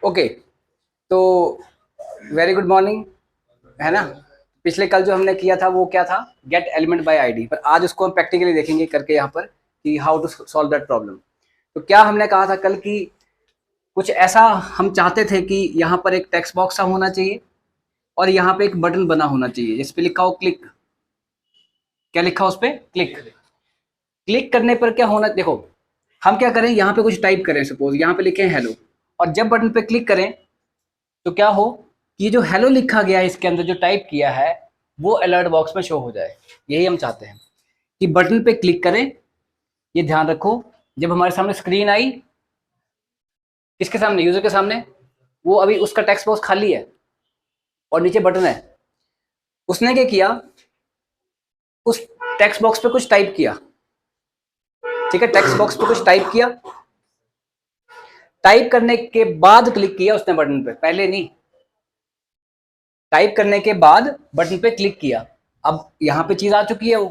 Okay, तो very good morning, है ना। पिछले कल जो हमने किया था वो क्या था, गेट एलिमेंट बाय आईडी, पर आज उसको हम प्रैक्टिकली देखेंगे करके यहाँ पर कि how to solve that problem. तो क्या हमने कहा था कल कि कुछ ऐसा हम चाहते थे कि यहाँ पर एक टेक्स्ट बॉक्स सा होना चाहिए और यहाँ पे एक बटन बना होना चाहिए जिस पे लिखा हो क्लिक। क्या लिखा हो उस पर? क्लिक। क्लिक करने पर क्या होना, देखो हम क्या करें, यहाँ पे कुछ टाइप करें, सपोज यहाँ पे लिखें हेलो, और जब बटन पे क्लिक करें तो क्या हो कि जो हेलो लिखा गया है इसके अंदर जो टाइप किया है वो अलर्ट बॉक्स में शो हो जाए। यही हम चाहते हैं कि बटन पे क्लिक करें। ये ध्यान रखो, जब हमारे सामने स्क्रीन आई, किसके सामने? यूजर के सामने, वो अभी उसका टेक्स्ट बॉक्स खाली है और नीचे बटन है। उसने क्या किया, उस टेक्स्ट बॉक्स पे कुछ टाइप किया। ठीक है, टेक्स्ट बॉक्स पे कुछ टाइप किया, टाइप करने के बाद क्लिक किया उसने बटन पे, पहले नहीं। टाइप करने के बाद बटन पे क्लिक किया, अब यहां पे चीज आ चुकी है। वो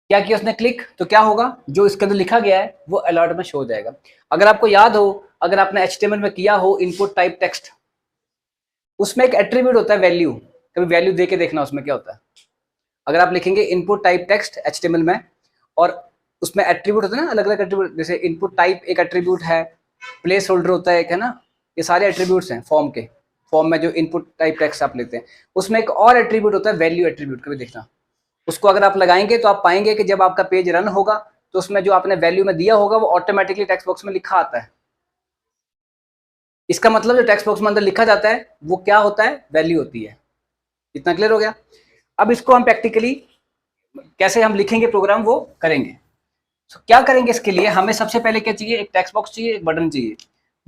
क्या किया उसने? क्लिक। तो क्या होगा, जो इसके अंदर लिखा गया है वो अलर्ट में शो हो जाएगा। अगर आपको याद हो, अगर आपने HTML में किया हो इनपुट टाइप टेक्स्ट, उसमें एक एट्रीब्यूट होता है वैल्यू। कभी वैल्यू दे के देखना उसमें क्या होता है। अगर आप लिखेंगे इनपुट टाइप टेक्स्ट HTML में, और उसमें एट्रीब्यूट होता है ना, अलग अलग एट्रीब्यूट, जैसे इनपुट टाइप एक एट्रीब्यूट है, प्लेस होल्डर होता है एक, है ना। ये सारे एट्रीब्यूट्स हैं फॉर्म के। फॉर्म में जो इनपुट टाइप टेक्स्ट आप लेते हैं उसमें एक और एट्रीब्यूट होता है वैल्यू एट्रीब्यूट। कभी देखना, उसको अगर आप लगाएंगे तो आप पाएंगे कि जब आपका पेज रन होगा तो उसमें जो आपने वैल्यू में दिया होगा वो ऑटोमेटिकली टेक्स्ट बॉक्स में लिखा आता है। इसका मतलब जो टेक्स्ट बॉक्स में अंदर लिखा जाता है वो क्या होता है? वैल्यू होती है। इतना क्लियर हो गया? अब इसको हम प्रैक्टिकली कैसे हम लिखेंगे प्रोग्राम वो करेंगे। तो क्या करेंगे, इसके लिए हमें सबसे पहले क्या चाहिए? एक टेक्स्ट बॉक्स चाहिए, एक बटन चाहिए।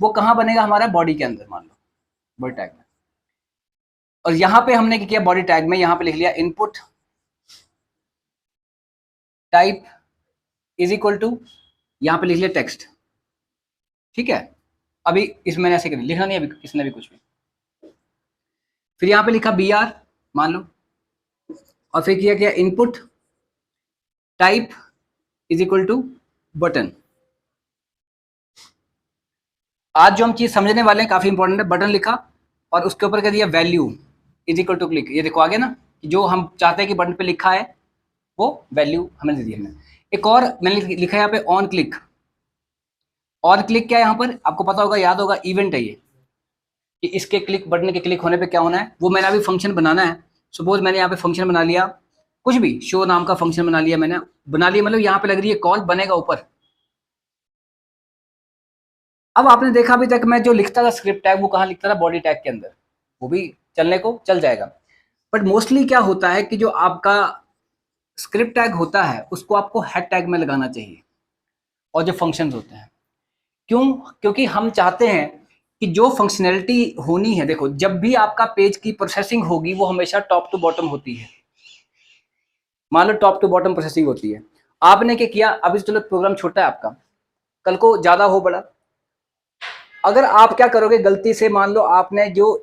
वो कहाँ बनेगा? हमारा बॉडी के अंदर, मान लो बॉडी टैग में। और यहाँ पे हमने क्या किया, बॉडी टैग में यहाँ पे लिख लिया input type is equal to, यहाँ पे लिख लिया टेक्स्ट। ठीक है, अभी इस मैंने ऐसे कर लिखना नहीं अभी किसने भी कुछ भी। फिर यहाँ पे लिखा BR मान लो, और फिर किया क्या, input type is equal to button. आज जो हम चीज समझने वाले हैं काफी इंपॉर्टेंट है। बटन लिखा और उसके ऊपर क्या दिया, value is equal to click. ये देखो आगे ना, जो हम चाहते हैं कि बटन पे लिखा है वो वैल्यू हमें दे दी हमने। एक और मैंने लिखा है यहाँ पे ऑन क्लिक। ऑन क्लिक क्या है यहाँ पर, आपको पता होगा, याद होगा, इवेंट है ये, कि इसके क्लिक, बटन के क्लिक होने पे क्या होना है वो मैंने अभी फंक्शन बनाना है। सपोज मैंने यहाँ पे फंक्शन बना लिया, कुछ भी शो नाम का फंक्शन बना लिया मैंने, बना लिया मतलब यहाँ पे लग रही है कॉल, बनेगा ऊपर। अब आपने देखा अभी तक मैं जो लिखता था स्क्रिप्ट टैग वो कहाँ लिखता था? बॉडी टैग के अंदर। वो भी चलने को चल जाएगा, बट मोस्टली क्या होता है कि जो आपका स्क्रिप्ट टैग होता है उसको आपको हेड टैग में लगाना चाहिए, और जो फंक्शंस होते हैं। क्यों? क्योंकि हम चाहते हैं कि जो फंक्शनैलिटी होनी है, देखो जब भी आपका पेज की प्रोसेसिंग होगी वो हमेशा टॉप टू बॉटम होती है। मान लो टॉप टू बॉटम प्रोसेसिंग होती है। आपने क्या किया, अभी चलो प्रोग्राम छोटा है आपका, कल को ज्यादा हो बड़ा, अगर आप क्या करोगे गलती से, मान लो आपने जो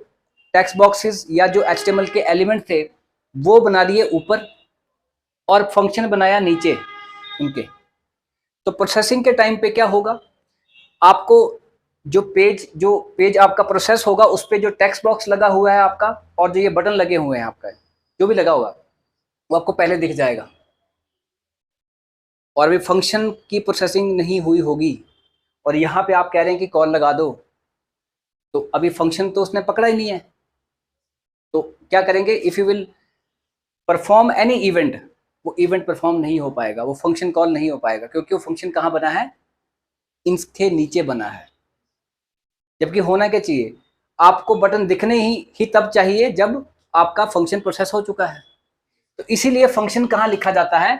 टेक्स्ट बॉक्सेस या जो HTML के एलिमेंट थे वो बना लिए ऊपर और फंक्शन बनाया नीचे उनके, तो प्रोसेसिंग के टाइम पे क्या होगा, आपको जो पेज आपका प्रोसेस होगा उस पे जो टेक्स्ट बॉक्स लगा हुआ है आपका और जो ये बटन लगे हुए हैं आपका, जो भी लगा होगा वो आपको पहले दिख जाएगा। और अभी फंक्शन की प्रोसेसिंग नहीं हुई होगी और यहाँ पे आप कह रहे हैं कि कॉल लगा दो, तो अभी फंक्शन तो उसने पकड़ा ही नहीं है। तो क्या करेंगे, if you will perform any event, वो इवेंट परफॉर्म नहीं हो पाएगा, वो फंक्शन कॉल नहीं हो पाएगा, क्योंकि वो फंक्शन कहाँ बना है, इसके नीचे बना है। जबकि होना क्या चाहिए, आपको बटन दिखने ही तब चाहिए जब आपका फंक्शन प्रोसेस हो चुका है। तो इसीलिए फंक्शन कहाँ लिखा जाता है,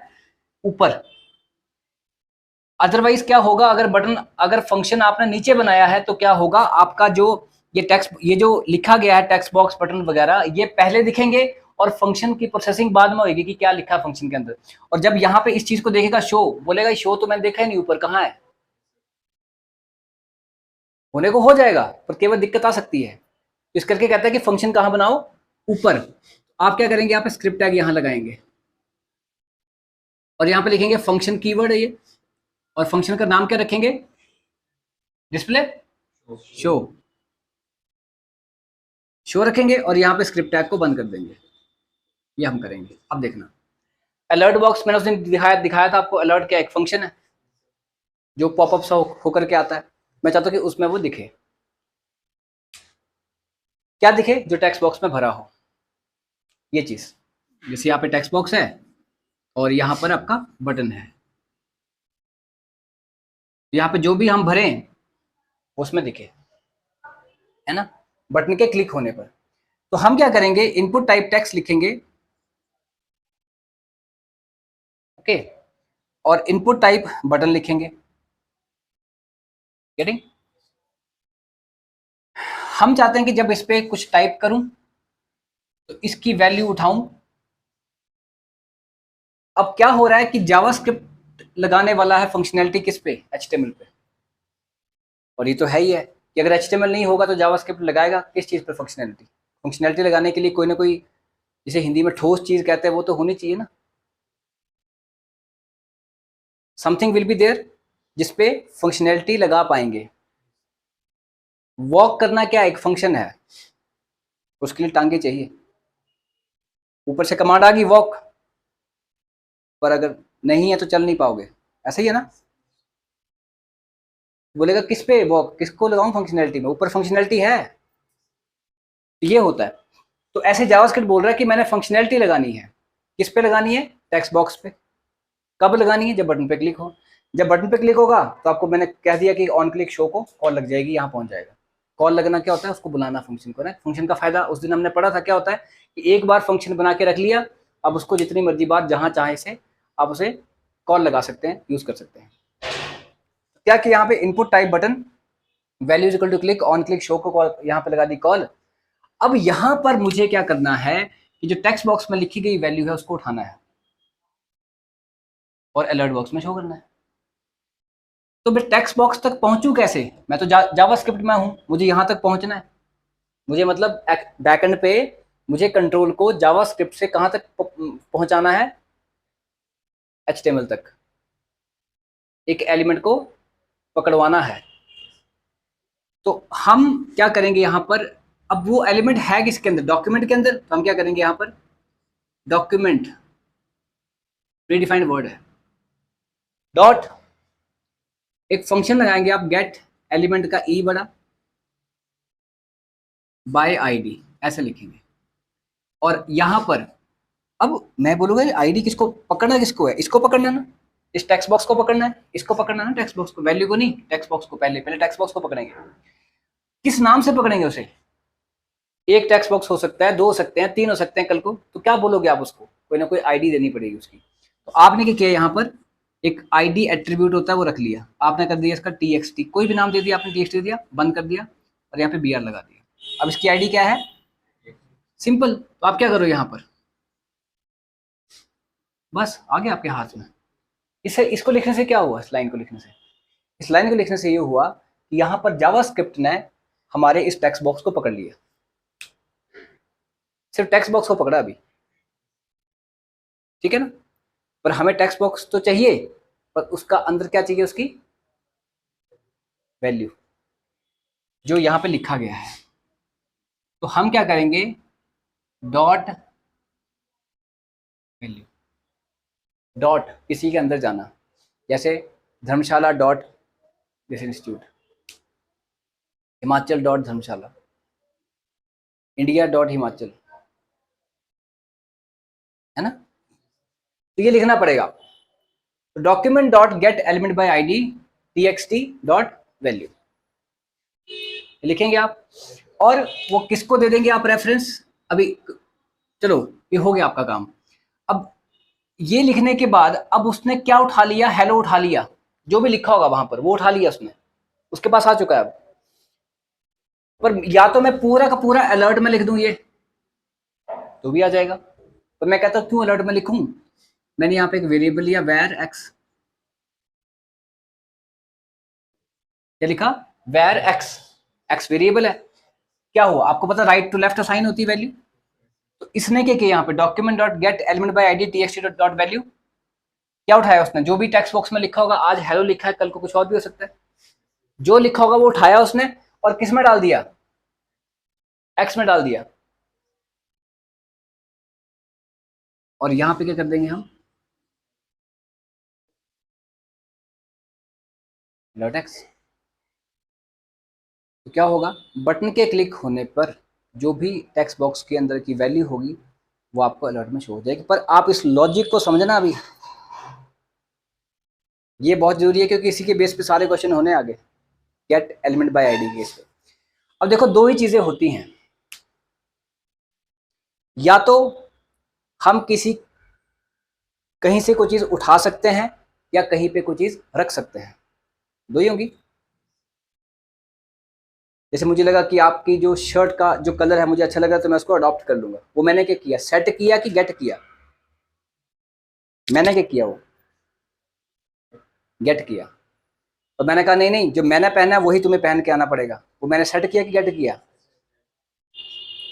ऊपर। अदरवाइज क्या होगा, अगर बटन, अगर फंक्शन आपने नीचे बनाया है तो क्या होगा, आपका जो ये टेक्स्ट, ये जो लिखा गया है टेक्स्ट बॉक्स बटन वगैरह, ये पहले दिखेंगे और फंक्शन की प्रोसेसिंग बाद में होगी कि क्या लिखा है फंक्शन के अंदर। और जब यहाँ पे इस चीज को देखेगा शो, बोलेगा शो तो मैंने देखा ही नहीं, ऊपर कहाँ है। होने को हो जाएगा पर केवल दिक्कत आ सकती है। इस करके कहता है कि फंक्शन कहाँ बनाओ, ऊपर। आप क्या करेंगे, यहाँ पे स्क्रिप्ट टैग यहाँ लगाएंगे और यहाँ पे लिखेंगे फंक्शन कीवर्ड है ये, और फंक्शन का नाम क्या रखेंगे, डिस्प्ले शो रखेंगे और यहाँ पे स्क्रिप्ट टैग को बंद कर देंगे। ये हम करेंगे। अब देखना अलर्ट बॉक्स मैंने उस दिन दिखाया था आपको। अलर्ट क्या एक फंक्शन है जो पॉपअप सा होकर के आता है। मैं चाहता हूँ कि उसमें वो दिखे। क्या दिखे? जो टेक्स्ट बॉक्स में भरा हो, ये चीज। जैसे यहाँ पे टेक्स्ट बॉक्स है और यहाँ पर आपका बटन है, यहाँ पे जो भी हम भरें उसमें दिखे, है ना, बटन के क्लिक होने पर। तो हम क्या करेंगे, इनपुट टाइप टेक्स्ट लिखेंगे, ओके, और इनपुट टाइप बटन लिखेंगे। गेटिंग? हम चाहते हैं कि जब इस पे कुछ टाइप करूं तो इसकी वैल्यू उठाऊं। अब क्या हो रहा है कि जावास्क्रिप्ट लगाने वाला है फंक्शनैलिटी किस पे? HTML पे। और ये तो है ही है कि अगर HTML नहीं होगा तो जावास्क्रिप्ट लगाएगा किस चीज पर? फंक्शनैलिटी। फंक्शनैलिटी लगाने के लिए कोई ना कोई, जिसे हिंदी में ठोस चीज कहते हैं, वो तो होनी चाहिए ना। समथिंग विल बी देयर जिसपे फंक्शनैलिटी लगा पाएंगे। वॉक करना क्या एक फंक्शन है, उसके लिए टांगे चाहिए। ऊपर से कमांड आ गई वॉक, पर अगर नहीं है तो चल नहीं पाओगे। ऐसा ही है ना? बोलेगा किस पे वॉक, किसको लगाऊं फंक्शनैलिटी में? ऊपर फंक्शनैलिटी है। ये होता है। तो ऐसे जावास्क्रिप्ट बोल रहा है कि मैंने फंक्शनैलिटी लगानी है। किस पे लगानी है? टेक्स्ट बॉक्स पे। कब लगानी है? जब बटन पे क्लिक हो। जब बटन पे क्लिक होगा तो आपको मैंने कह दिया कि ऑन क्लिक शो को कॉल लग जाएगी, यहाँ पहुंच जाएगा। कॉल लगना क्या होता है? उसको बुलाना फंक्शन को ना। फंक्शन का फायदा उस दिन हमने पढ़ा था क्या होता है कि एक बार फंक्शन बना के रख लिया, अब उसको जितनी मर्जी बार जहां चाहे से आप उसे कॉल लगा सकते हैं, यूज कर सकते हैं। क्या कि यहाँ पे input type button value is equal to click, on click show को कॉल, यहाँ पे लगा दी कॉल। अब यहाँ पर मुझे क्या करना है कि जो टेक्स्ट बॉक्स में लिखी गई वैल्यू है उसको उठाना है और अलर्ट बॉक्स में शो करना है। तो मैं टेक्स्ट बॉक्स तक पहुंचूं कैसे? मैं तो जावास्क्रिप्ट में हूं, मुझे यहां तक पहुंचना है। मुझे मतलब बैकएंड पे मुझे कंट्रोल को जावास्क्रिप्ट से कहां तक पहुंचाना है? HTML तक। एक एलिमेंट को पकड़वाना है। तो हम क्या करेंगे यहाँ पर? अब वो एलिमेंट है किसके अंदर? डॉक्यूमेंट के अंदर। तो हम क्या करेंगे यहाँ पर? डॉक्यूमेंट प्रीडिफाइंड वर्ड है, डॉट एक फंक्शन लगाएंगे आप, गेट एलिमेंट का ई बड़ा बाय आईडी, ऐसे लिखेंगे। और यहां पर अब मैं बोलूंगा आईडी किसको पकड़ना, किसको है? इसको पकड़ना ना, इस टेक्स्ट बॉक्स को पकड़ना है, इसको पकड़ना ना, टेक्स्ट बॉक्स को, वैल्यू को नहीं, टेक्स्ट बॉक्स को। पहले टेक्स्ट बॉक्स को पकड़ेंगे। किस नाम से पकड़ेंगे उसे? एक टेक्स्ट बॉक्स हो सकता है, दो हो सकते हैं, तीन हो सकते हैं कल को। तो क्या बोलोगे आप उसको? कोई ना कोई आईडी देनी पड़ेगी उसकी। तो आपने क्या किया, यहाँ पर एक आईडी एट्रीब्यूट होता है वो रख लिया आपने, कर दिया इसका TXT, कोई भी नाम दे दिया आपने, TXT दे दिया, बंद कर दिया और यहाँ पे BR लगा दिया। अब इसकी आईडी क्या है? सिंपल। तो आप क्या करो यहाँ पर, बस आ गया आपके हाथ में। इससे इसको लिखने से क्या हुआ? इस लाइन को लिखने से, इस लाइन को लिखने से ये हुआ कि यहाँ पर जावास्क्रिप्ट ने हमारे इस टेक्स्ट बॉक्स को पकड़ लिया। सिर्फ टेक्स्ट बॉक्स को पकड़ा अभी, ठीक है ना? पर हमें टेक्स्ट बॉक्स तो चाहिए, पर उसका अंदर क्या चाहिए? उसकी वैल्यू जो यहाँ पे लिखा गया है। तो हम क्या करेंगे? डॉट वैल्यू, डॉट किसी के अंदर जाना, जैसे Dharamshala dot this institute, Himachal dot Dharamshala, India dot Himachal, है ना? तो ये लिखना पड़ेगा। तो document dot get element by ID TXT dot value लिखेंगे आप। और वो किसको दे देंगे आप? रेफरेंस। अभी चलो ये हो गया आपका काम। अब ये लिखने के बाद अब उसने क्या उठा लिया? हेलो उठा लिया, जो भी लिखा होगा वहां पर वो उठा लिया उसने, उसके पास आ चुका है अब। पर या तो मैं पूरा का पूरा अलर्ट में लिख दूं ये, तो भी आ जाएगा। पर मैं कहता हूं क्यों अलर्ट में लिखूं? मैंने यहाँ पे एक वेरिएबल लिया वैर एक्स, क्या लिखा? वैर एक्स, एक्स वेरिएबल है। क्या हुआ आपको पता? राइट टू लेफ्ट असाइन होती है वैल्यू। तो इसने क्या किया यहाँ पे? Document dot get element by ID TXT dot value, क्या उठाया उसने? जो भी टेक्स्ट बॉक्स में लिखा होगा, आज हेलो लिखा है, कल को कुछ और भी हो सकता है, जो लिखा होगा वो उठाया उसने और किस में डाल दिया, एक्स में डाल दिया, और यहां पे क्या कर देंगे हम, डॉट एक्स। तो क्या होगा, बटन के क्लिक होने पर जो भी टेक्स्ट बॉक्स के अंदर की वैल्यू होगी वो आपको अलर्ट में शो हो जाएगी। पर आप इस लॉजिक को समझना, अभी ये बहुत जरूरी है क्योंकि इसी के बेस पे सारे क्वेश्चन होने आगे, गेट एलिमेंट बाय आईडी के इस पे। अब देखो दो ही चीजें होती हैं, या तो हम किसी कहीं से कोई चीज उठा सकते हैं या कहीं पे कोई चीज रख सकते हैं, दो ही होंगी। जैसे मुझे लगा कि आपकी जो शर्ट का जो कलर है मुझे अच्छा लगा तो मैं उसको अडॉप्ट कर लूंगा, वो मैंने क्या किया, सेट किया कि गेट किया, मैंने क्या किया, वो गेट किया। तो मैंने कहा नहीं नहीं, जो मैंने पहना है वही तुम्हें पहन के आना पड़ेगा, वो मैंने सेट किया कि गेट किया,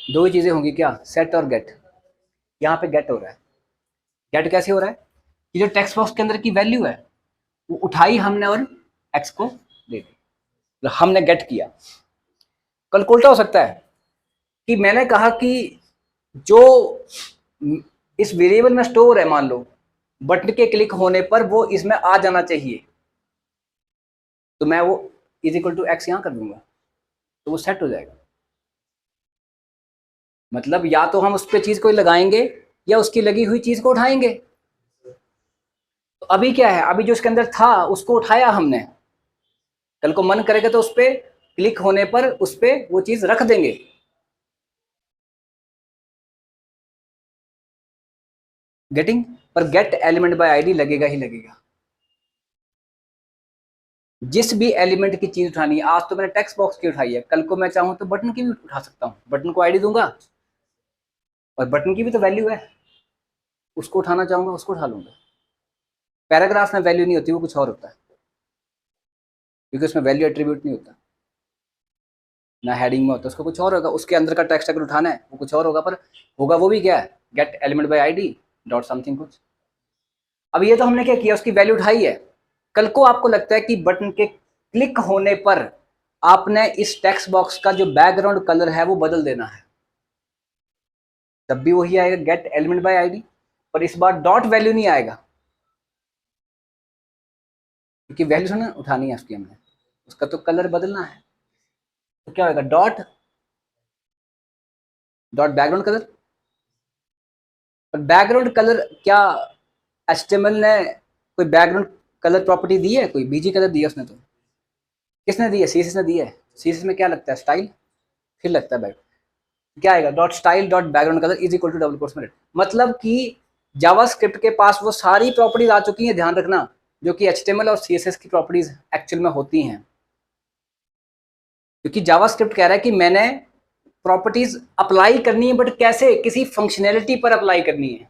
दो ही चीजें होंगी क्या, सेट और गेट। यहाँ पे गेट हो रहा है, गेट कैसे हो रहा है कि जो टेक्स्ट बॉक्स के अंदर की वैल्यू है वो उठाई हमने और एक्स को दे दी, तो हमने गेट किया। कल को उल्टा हो सकता है कि मैंने कहा कि जो इस वेरिएबल में स्टोर है, मान लो बटन के क्लिक होने पर वो इसमें आ जाना चाहिए, तो मैं वो इज इक्वल टू एक्स यहां कर दूंगा, तो वो सेट हो जाएगा। मतलब या तो हम उस पर चीज को लगाएंगे या उसकी लगी हुई चीज को उठाएंगे। तो अभी क्या है, अभी जो उसके अंदर था उसको उठाया हमने, कल को मन करेगा तो उस पर क्लिक होने पर उस पर वो चीज रख देंगे। गेटिंग, पर गेट एलिमेंट बाय आईडी लगेगा ही लगेगा। जिस भी एलिमेंट की चीज उठानी है, आज तो मैंने टेक्स्ट बॉक्स की उठाई है, कल को मैं चाहूं तो बटन की भी उठा सकता हूं, बटन को आईडी दूंगा और बटन की भी तो वैल्यू है, उसको उठाना चाहूंगा उसको उठा लूंगा। पैराग्राफ में वैल्यू नहीं होती, वो कुछ और होता है, क्योंकि उसमें वैल्यू एट्रीब्यूट नहीं होता, ना हेडिंग में होता है, उसका कुछ और होगा, उसके अंदर का टेक्स्ट अगर उठाना है वो कुछ और होगा, पर होगा वो भी क्या है, gate element by ID dot something कुछ। अब ये तो हमने क्या किया, उसकी वैल्यू उठाई है। कल को आपको लगता है कि बटन के क्लिक होने पर आपने इस टेक्स्ट बॉक्स का जो बैकग्राउंड कलर है वो बदल देना है, तब भी वही आएगा गेट एलिमेंट बाय आईडी, पर इस बार डॉट वैल्यू नहीं आएगा क्योंकि वैल्यू ना उठानी है उसकी हमने, उसका तो कलर बदलना है। तो क्या होगा, डॉट डॉट बैकग्राउंड कलर। और बैकग्राउंड कलर क्या एचटीएमएल ने कोई बैकग्राउंड कलर प्रॉपर्टी दी है, कोई बीजी कलर दिया उसने, तो किसने दी है, सीएसएस ने दी है। सीएसएस में क्या लगता है, स्टाइल, फिर लगता है बैक, क्या आएगा, dot style dot background colour is equal to double quotes में, मतलब कि जावास्क्रिप्ट के पास वो सारी प्रॉपर्टीज आ चुकी हैं, ध्यान रखना, जो कि एचटीएमएल और सीएसएस की प्रॉपर्टीज एक्चुअल में होती हैं। क्योंकि जावास्क्रिप्ट कह रहा है कि मैंने प्रॉपर्टीज अप्लाई करनी है, बट कैसे, किसी फंक्शनैलिटी पर अप्लाई करनी है।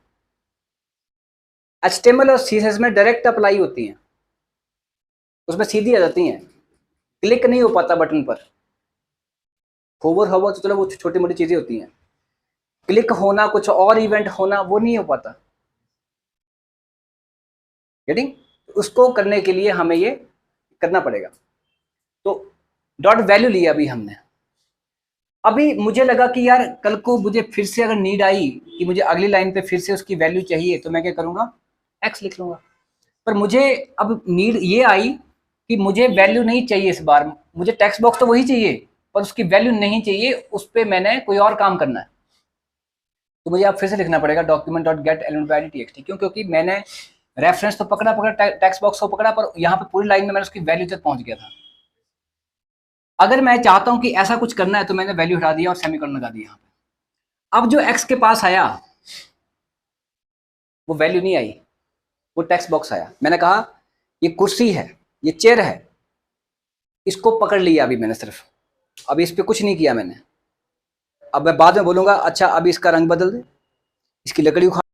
एचटीएमएल और सीएसएस में डायरेक्ट अप्लाई होती हैं, उसमें सीधी आ जाती हैं, क्लिक नहीं हो पाता बटन पर, होवर होवर तो चलो वो छोटी मोटी चीजें होती हैं, क्लिक होना, कुछ और इवेंट होना, वो नहीं हो पाता। गेटिंग, उसको करने के लिए हमें ये करना पड़ेगा। तो डॉट वैल्यू लिया अभी हमने। अभी मुझे लगा कि यार कल को मुझे फिर से अगर नीड आई कि मुझे अगली लाइन पे फिर से उसकी वैल्यू चाहिए, तो मैं क्या करूंगा, एक्स लिख लूंगा। पर मुझे अब नीड ये आई कि मुझे वैल्यू नहीं चाहिए इस बार, मुझे टेक्स्ट बॉक्स तो वही चाहिए पर उसकी वैल्यू नहीं चाहिए, उस पर मैंने कोई और काम करना है। तो मुझे अब फिर से लिखना पड़ेगा document dot get element by ID TXT, क्योंकि मैंने रेफरेंस तो पकड़ा टेक्स्ट बॉक्स को पकड़ा, पर यहाँ पे पूरी लाइन में मैंने उसकी वैल्यू तक पहुंच गया था। अगर मैं चाहता हूं कि ऐसा कुछ करना है तो मैंने वैल्यू हटा दिया और सेमीकोलन लगा दिया यहाँ पे। अब जो एक्स के पास आया वो वैल्यू नहीं आई, वो टेक्स्ट बॉक्स आया। मैंने कहा ये कुर्सी है, ये चेयर है, इसको पकड़ लिया अभी मैंने सिर्फ, अभी इस पर कुछ नहीं किया मैंने। अब मैं बाद में बोलूंगा अच्छा अभी इसका रंग बदल दे, इसकी लकड़ी उखाड़